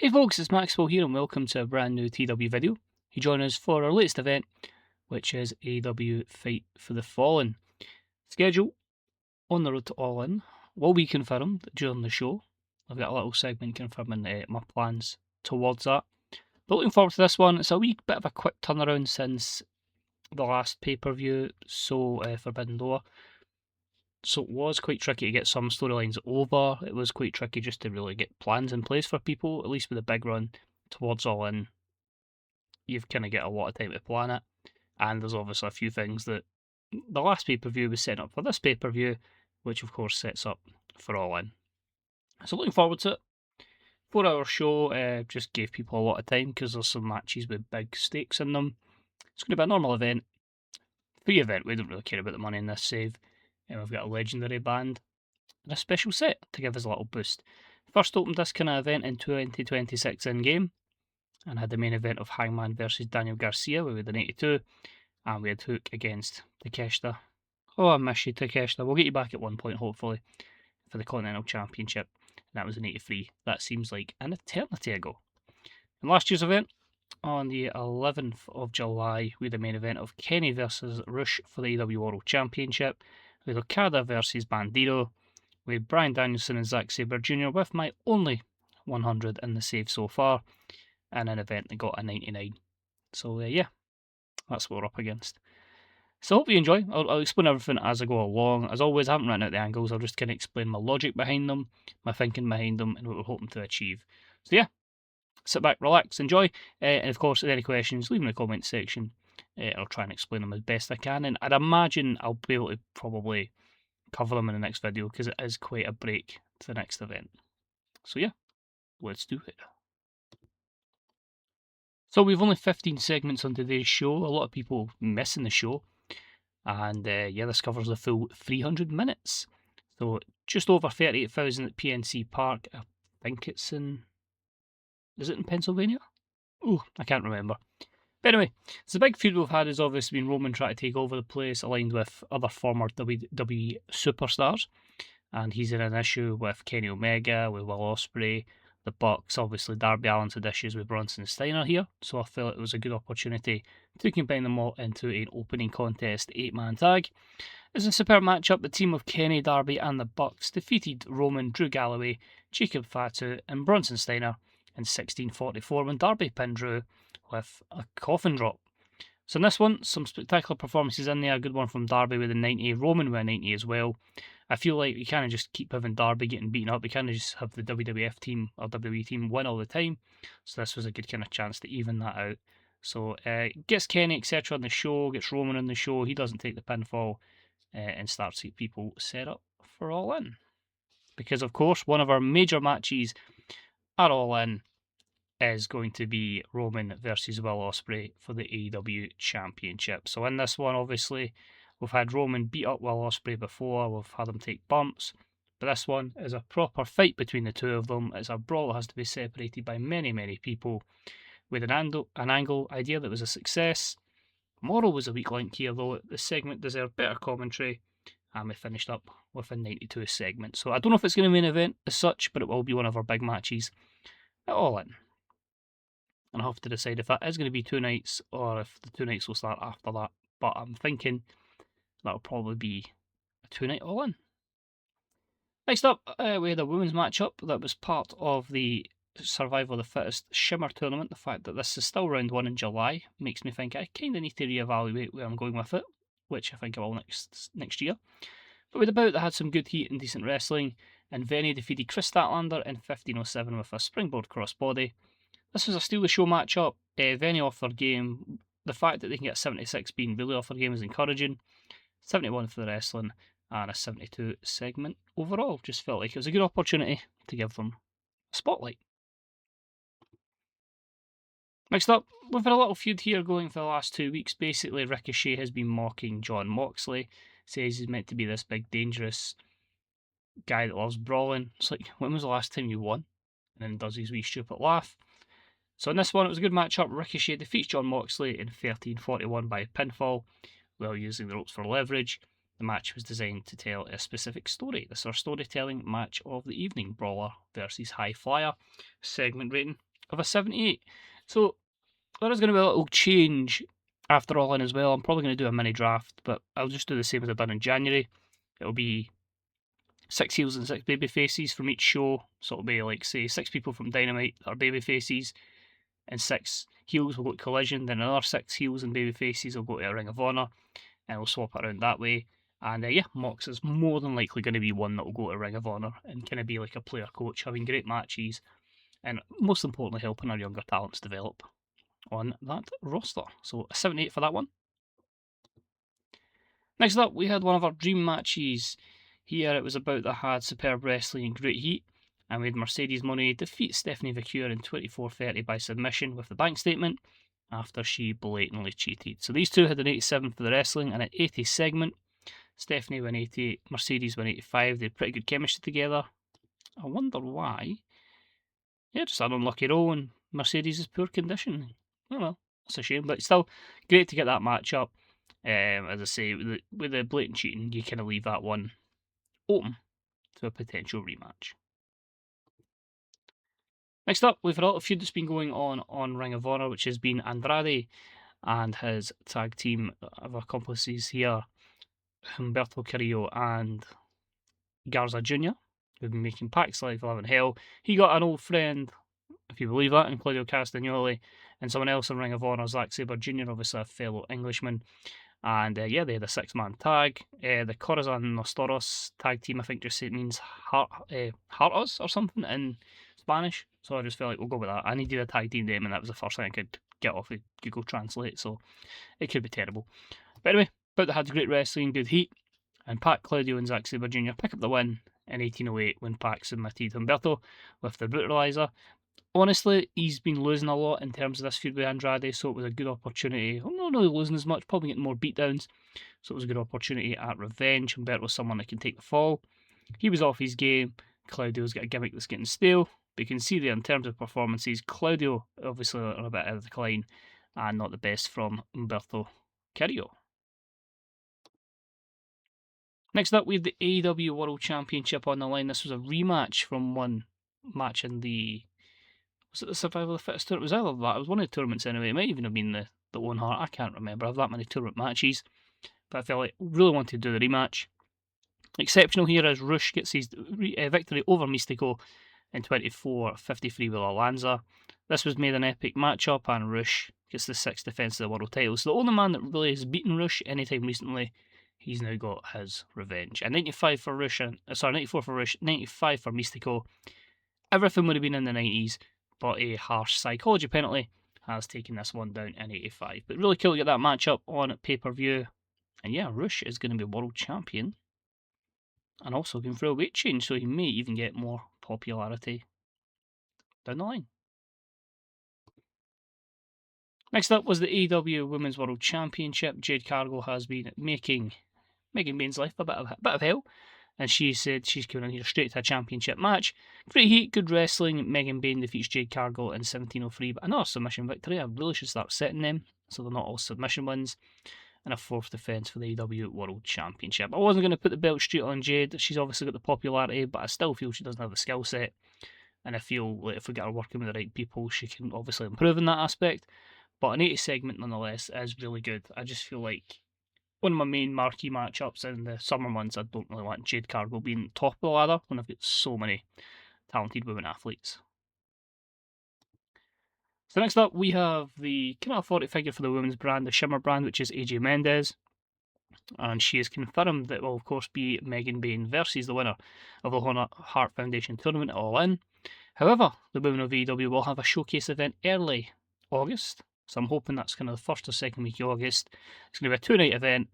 Hey folks, it's Maxwell here and welcome to a brand new TW video. You join us for our latest event, which is AEW Fight for the Fallen. Schedule on the road to All In will be confirmed during the show. I've got a little segment confirming my plans towards that. But looking forward to this one. It's a wee bit of a quick turnaround since the last pay-per-view, Forbidden Door. So it was quite tricky to get some storylines over. It was quite tricky just to really get plans in place for people, at least with a big run towards All In. You've kind of got a lot of time to plan it. And there's obviously a few things that the last pay-per-view was setting up for this pay-per-view, which of course sets up for All In. So looking forward to it. 4-hour show just gave people a lot of time because there's some matches with big stakes in them. It's going to be a normal event. Free event, we don't really care about the money in this save. And we've got a legendary band and a special set to give us a little boost. First opened this kind of event in 2026 in-game and had the main event of Hangman versus Daniel Garcia, where we had an 82, and we had Hook against Takeshita. Oh, I miss you, Takeshita. We'll get you back at one point, hopefully, for the Continental Championship. And that was an 83. That seems like an eternity ago. In last year's event, on the 11th of July, we had the main event of Kenny versus Rush for the AEW World Championship. We had Okada versus Bandito. We had Bryan Danielson and Zack Sabre Jr. with my only 100 in the save so far, and an event that got a 99. So yeah, that's what we're up against. So hope you enjoy. I'll explain everything as I go along. As always, I haven't written out the angles. I'll just kind of explain my logic behind them, my thinking behind them, and what we're hoping to achieve. So yeah, sit back, relax, enjoy. And of course, if any questions, leave them in the comment section. I'll try and explain them as best I can. And I'd imagine I'll be able to probably cover them in the next video because it is quite a break to the next event. So yeah, let's do it. So we've only 15 segments on today's show. A lot of people missing the show. And yeah, this covers the full 300 minutes. So just over 38,000 at PNC Park. I think it's in... Is it in Pennsylvania? Oh, I can't remember. But anyway, so the big feud we've had has obviously been Roman trying to take over the place, aligned with other former WWE superstars. And he's in an issue with Kenny Omega, with Will Ospreay, the Bucks. Obviously, Darby Allin's had issues with Bronson Steiner here, so I felt it was a good opportunity to combine them all into an opening contest 8-man tag. It's a superb matchup. The team of Kenny, Darby, and the Bucks defeated Roman, Drew Galloway, Jacob Fatu, and Bronson Steiner in 16:44 when Darby pinned Drew with a coffin drop. So in this one, some spectacular performances in there. A good one from Darby with a 90, Roman with a 90 as well. I feel like we kind of just keep having Darby getting beaten up. We kind of just have the WWF team or WWE team win all the time. So this was a good kind of chance to even that out. So gets Kenny, etc. on the show, gets Roman on the show. He doesn't take the pinfall and starts to get people set up for All In. Because, of course, one of our major matches at All In is going to be Roman versus Will Ospreay for the AEW Championship. So in this one, obviously, we've had Roman beat up Will Ospreay before, we've had him take bumps, but this one is a proper fight between the two of them. It's a brawl that has to be separated by many, many people, with an angle idea that was a success. Moral was a weak link here, though. The segment deserved better commentary, and we finished up with a 92 segment. So I don't know if it's going to be an event as such, but it will be one of our big matches at All In. And I'll have to decide if that is going to be 2 nights or if the 2 nights will start after that. But I'm thinking that'll probably be a 2-night All In. Next up, we had a women's matchup that was part of the Survival of the Fittest Shimmer tournament. The fact that this is still round 1 in July makes me think I kind of need to reevaluate where I'm going with it, which I think I will next year. But with a bout that had some good heat and decent wrestling, and Venny defeated Chris Statlander in 15:07 with a springboard crossbody. This was a steal the show matchup. Venny off their game. The fact that they can get 76 being really off their game is encouraging. 71 for the wrestling and a 72 segment overall. Just felt like it was a good opportunity to give them a spotlight. Next up, we've had a little feud here going for the last 2 weeks. Basically, Ricochet has been mocking Jon Moxley, says he's meant to be this big dangerous guy that loves brawling. It's like, when was the last time you won? And then does his wee stupid laugh. So in this one, it was a good matchup. Ricochet defeats Jon Moxley in 13:41 by pinfall while using the ropes for leverage. The match was designed to tell a specific story. This is our storytelling match of the evening. Brawler versus High Flyer. Segment rating of a 78. So there is going to be a little change after All In as well. I'm probably going to do a mini draft, but I'll just do the same as I've done in January. It'll be 6 heels and 6 baby faces from each show. So it'll be like, say, 6 people from Dynamite that are baby faces, and 6 heels will go to Collision. Then another 6 heels and baby faces will go to a Ring of Honor, and we'll swap it around that way. And yeah, Mox is more than likely going to be one that will go to Ring of Honor and kind of be like a player coach, having great matches, and most importantly, helping our younger talents develop on that roster. So a 78 for that one. Next up, we had one of our dream matches. Here it was about the had superb wrestling and great heat, and we had Mercedes Mone defeat Stephanie Vicure in 24:30 by submission with the bank statement after she blatantly cheated. So these two had an 87 for the wrestling and an 80 segment. Stephanie went 80, Mercedes went 85. They had pretty good chemistry together. I wonder why. Yeah, just an unlucky roll in Mercedes' poor condition. Oh well, that's a shame, but still great to get that match up. As I say, with the blatant cheating, you kind of leave that one open to a potential rematch. Next up, we've had a little feud that's been going on Ring of Honor, which has been Andrade and his tag team of accomplices here, Humberto Carrillo and Garza Jr., who've been making Pac's life alive in hell. He got an old friend, if you believe that, in Claudio Castagnoli, and someone else in Ring of Honor, Zack Sabre Jr., obviously a fellow Englishman. And yeah, they had a 6-man tag. The Corazon Nostoros tag team, I think, just means Heartos or something in Spanish. So I just felt like we'll go with that. I needed a tag team name, and that was the first thing I could get off of Google Translate. So it could be terrible. But anyway, but they had great wrestling, good heat, and Pac, Claudio, and Zack Sabre Jr. pick up the win in 1808 when Pac submitted Humberto with the brutalizer. Honestly, he's been losing a lot in terms of this feud with Andrade, so it was a good opportunity. I'm not really losing as much, probably getting more beatdowns, so it was a good opportunity at revenge. Humberto's someone that can take the fall. He was off his game. Claudio's got a gimmick that's getting stale, but you can see there in terms of performances, Claudio obviously on a bit of a decline, and not the best from Humberto Carrillo. Next up, we have the AEW World Championship on the line. This was a rematch from one match in the... Was it the Survival of the Fittest tournament? It was either that. It was one of the tournaments anyway. It might even have been the Owen Hart. I can't remember. I have that many tournament matches. But I felt like really wanted to do the rematch. Exceptional here as Rush gets his victory over Mystico in 24:53 with Almanza. This was made an epic matchup, and Rush gets the 6th defence of the world title. So the only man that really has beaten Rush anytime recently, he's now got his revenge. A 95 for Rush, 94 for Rush, 95 for Mystico. Everything would have been in the 90s, but a harsh psychology penalty has taken this one down in 85. But really cool to get that matchup on pay-per-view. And yeah, Rush is going to be world champion and also going through a weight change, so he may even get more popularity down the line. Next up was the AEW Women's World Championship. Jade Cargill has been making Megan Bayne's life a bit of hell, and she said she's coming in here straight to a championship match. Great heat, good wrestling. Megan Bayne defeats Jade Cargill in 17:03, but another submission victory. I really should start setting them so they're not all submission wins. And a 4th defence for the AEW World Championship. I wasn't going to put the belt straight on Jade. She's obviously got the popularity, but I still feel she doesn't have the skill set. And I feel like if we get her working with the right people, she can obviously improve in that aspect. But an 80 segment nonetheless is really good. I just feel like one of my main marquee matchups in the summer months, I don't really want Jade Cargill being top of the ladder when I've got so many talented women athletes. So next up, we have the kind of authority figure for the women's brand, the Shimmer brand, which is AJ Mendez. And she has confirmed that it will, of course, be Megan Bayne versus the winner of the Owen Hart Foundation tournament All In. However, the women of AEW will have a showcase event early August, so I'm hoping that's kind of the first or second week of August. It's going to be a 2-night event,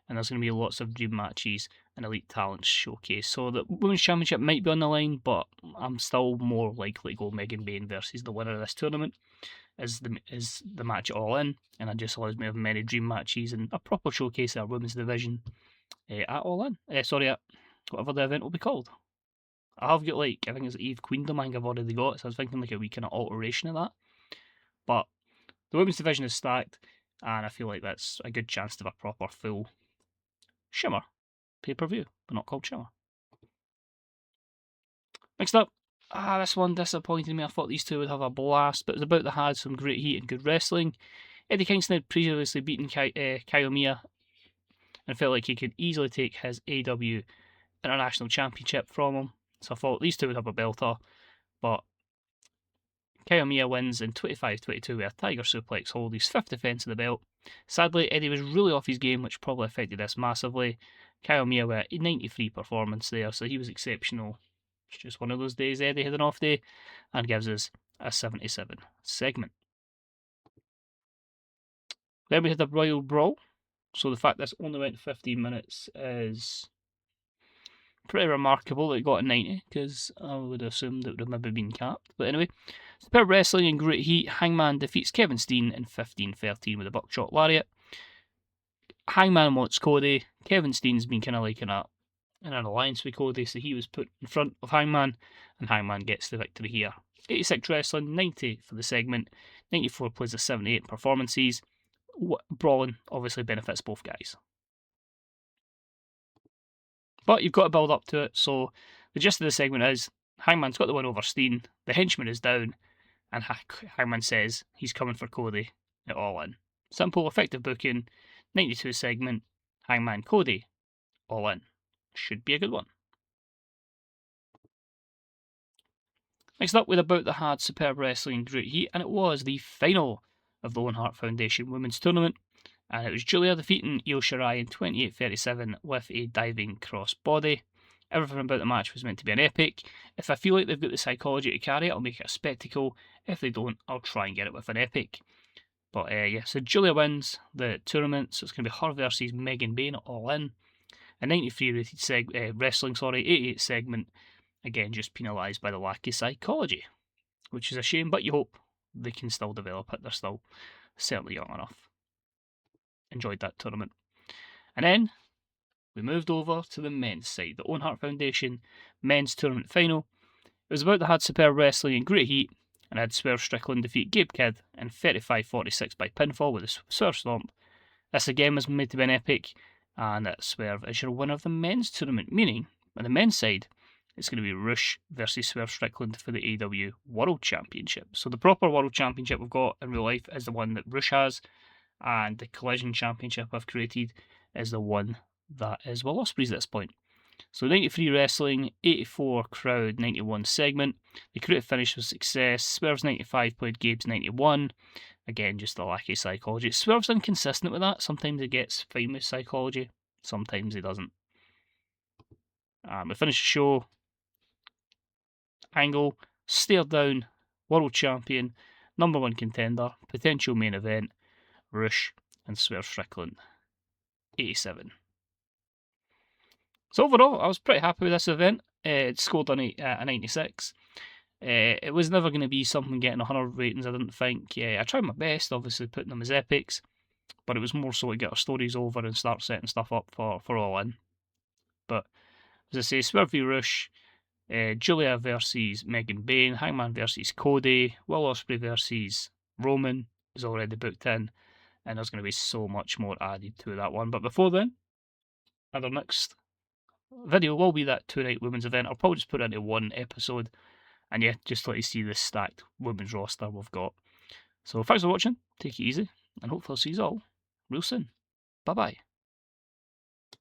and there's going to be lots of dream matches and elite talent showcase. So the Women's Championship might be on the line, but I'm still more likely to go Megan Bayne versus the winner of this tournament is the match All In, and it just allows me to have many dream matches and a proper showcase of our women's division at All In. At whatever the event will be called. I have got I think it's Eve Queendom I've already got, so I was thinking like a wee kind of alteration of that. But the women's division is stacked, and I feel like that's a good chance to have a proper full Shimmer pay-per-view, but not called Shimmer. Next up, This one disappointed me. I thought these two would have a blast, but it was about they had some great heat and good wrestling. Eddie Kingston had previously beaten Kiyomiya and felt like he could easily take his AEW International Championship from him. So I thought these two would have a belter, but Kiyomiya wins in 25-22 with a Tiger Suplex hold, his fifth defence of the belt. Sadly, Eddie was really off his game, which probably affected this massively. Kiyomiya with a 93 performance there, so he was exceptional. It's just one of those days Eddie had an off day, and gives us a 77 segment. Then we had the Royal Brawl. So the fact this only went 15 minutes is pretty remarkable that it got a 90, because I would assume that would have maybe been capped. But anyway, superb wrestling and great heat. Hangman defeats Kevin Steen in 15-13 with a buckshot lariat. Hangman wants Cody. Kevin Steen's been kind of like in an alliance with Cody, so he was put in front of Hangman, and Hangman gets the victory here. 86 wrestling, 90 for the segment, 94 plays the 78 performances. Brawling obviously benefits both guys. But you've got to build up to it, so the gist of the segment is Hangman's got the win over Steen, the henchman is down, and Hangman says he's coming for Cody at All In. Simple, effective booking, 92 segment, Hangman Cody, All In. Should be a good one. Next up, with About the Hard superb wrestling great heat, and it was the final of the Owen Hart Foundation Women's Tournament, and it was Julia defeating Io Shirai in 28-37 with a diving crossbody. Everything about the match was meant to be an epic. If I feel like they've got the psychology to carry it, I'll make it a spectacle. If they don't, I'll try and get it with an epic. But yeah, so Julia wins the tournament, so it's going to be her versus Megan Bayne All In. A 93 rated wrestling, 88 segment. Again, just penalised by the lack of psychology, which is a shame, but you hope they can still develop it. They're still certainly young enough. Enjoyed that tournament. And then we moved over to the men's side, the Owen Hart Foundation men's tournament final. It was about the had superb wrestling and great heat, and had Swerve Strickland defeat Gabe Kidd in 35-46 by pinfall with a Swerve Stomp. This again was made to be an epic, and Swerve is your winner of the men's tournament, meaning on the men's side, it's going to be Rush versus Swerve Strickland for the AEW World Championship. So the proper World Championship we've got in real life is the one that Rush has, and the Collision Championship I've created is the one that is Will Ospreay's at this point. So 93 wrestling, 84 crowd, 91 segment. The creative finish was success. Swerve's 95 played Gabe's 91. Again, just the lack of psychology. Swerve's inconsistent with that. Sometimes he gets fine with psychology, sometimes he doesn't. We finished the show. Angle, stare down, world champion, number one contender, potential main event, Rush and Swerve Strickland. 87. So overall, I was pretty happy with this event. It scored a 96. It was never going to be something getting 100 ratings, I didn't think. I tried my best, obviously, putting them as epics, but it was more so to get our stories over and start setting stuff up for All In. But, as I say, Swerve v Rush, Julia versus Megan Bayne, Hangman versus Cody, Will Ospreay versus Roman is already booked in, and there's going to be so much more added to that one. But before then, our next video will be that 2-night women's event. I'll probably just put it into one episode, and yeah, just let you see the stacked women's roster we've got. So thanks for watching, take it easy, and hopefully I'll see you all real soon. Bye bye.